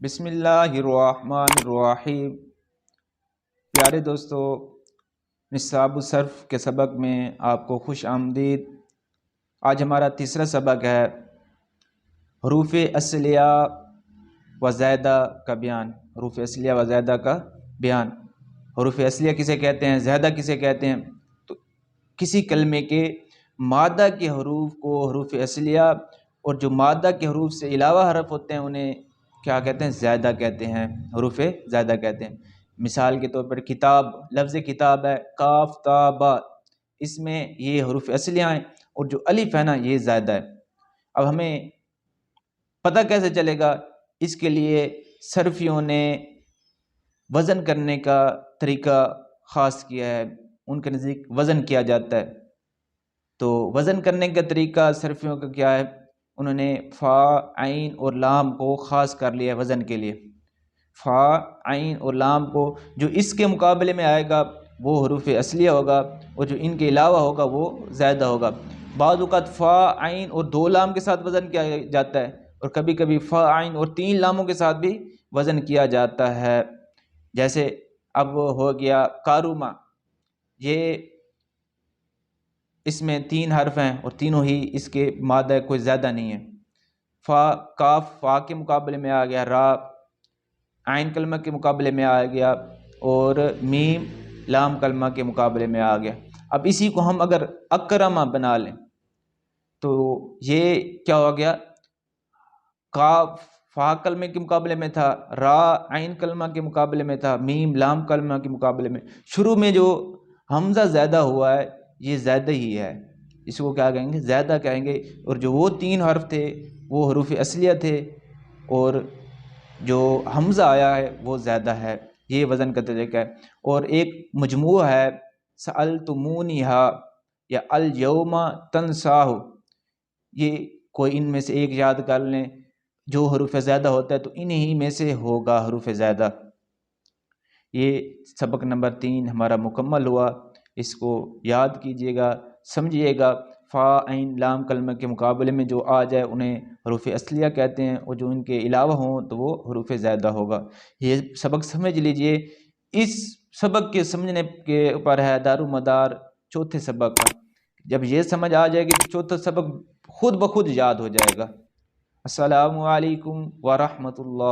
بسم اللہ الرحمن الرحیم۔ پیارے دوستو، نصابس صرف کے سبق میں آپ کو خوش آمدید۔ آج ہمارا تیسرا سبق ہے حروف اصلیہ و زائدہ کا بیان۔ حروف اصلیہ و زائدہ کا بیان۔ حروف اصلیہ کسے کہتے ہیں، زائدہ کسے کہتے ہیں؟ تو کسی کلمے کے مادہ کے حروف کو حروف اصلیہ، اور جو مادہ کے حروف سے علاوہ حرف ہوتے ہیں انہیں کیا کہتے ہیں؟ زائدہ کہتے ہیں، حروف زائدہ کہتے ہیں۔ مثال کے طور پر کتاب، لفظ کتاب ہے کاف تا با، اس میں یہ حروف اصلیہ ہیں، اور جو الف ہے نا یہ زائدہ ہے۔ اب ہمیں پتہ کیسے چلے گا؟ اس کے لیے صرفیوں نے وزن کرنے کا طریقہ خاص کیا ہے، ان کے نزدیک وزن کیا جاتا ہے۔ تو وزن کرنے کا طریقہ صرفیوں کا کیا ہے؟ انہوں نے فا، عین اور لام کو خاص کر لیا ہے وزن کے لیے۔ فا، عین اور لام کو جو اس کے مقابلے میں آئے گا وہ حروف اصلیہ ہوگا، اور جو ان کے علاوہ ہوگا وہ زائدہ ہوگا۔ بعض اوقات فا، عین اور دو لام کے ساتھ وزن کیا جاتا ہے، اور کبھی کبھی فا، عین اور تین لاموں کے ساتھ بھی وزن کیا جاتا ہے۔ جیسے اب ہو گیا کاروما، یہ اس میں تین حرف ہیں اور تینوں ہی اس کے مادہ کوئی زیادہ نہیں ہے۔ فا، کاف فا کے مقابلے میں آ گیا، را عین کلمہ کے مقابلے میں آ گیا، اور میم لام کلمہ کے مقابلے میں آ گیا۔ اب اسی کو ہم اگر اکرمہ بنا لیں تو یہ کیا ہو گیا؟ کاف فا کلمے کے مقابلے میں تھا، را عین کلمہ کے مقابلے میں تھا، میم لام کلمہ کے مقابلے میں۔ شروع میں جو حمزہ زیادہ ہوا ہے یہ زیادہ ہی ہے، اس کو کیا کہیں گے؟ زیادہ کہیں گے۔ اور جو وہ تین حرف تھے وہ حروف اصلیہ تھے، اور جو حمزہ آیا ہے وہ زیادہ ہے۔ یہ وزن کا طریقہ ہے۔ اور ایک مجموعہ ہے سألتمونیہا یا الیوم تنساہ، یہ کوئی ان میں سے ایک یاد کر لیں جو حروف زیادہ ہوتا ہے تو انہی میں سے ہوگا حروف زیادہ۔ یہ سبق نمبر 3 ہمارا مکمل ہوا، اس کو یاد کیجئے گا، سمجھیے گا۔ فا، عین، لام کلمہ کے مقابلے میں جو آ جائے انہیں حروف اصلیہ کہتے ہیں، اور جو ان کے علاوہ ہوں تو وہ حروف زائدہ ہوگا۔ یہ سبق سمجھ لیجئے۔ اس سبق کے سمجھنے کے اوپر ہے دار و مدار چوتھے سبق کا۔ جب یہ سمجھ آ جائے گی تو چوتھا سبق خود بخود یاد ہو جائے گا۔ السلام علیکم ورحمۃ اللہ۔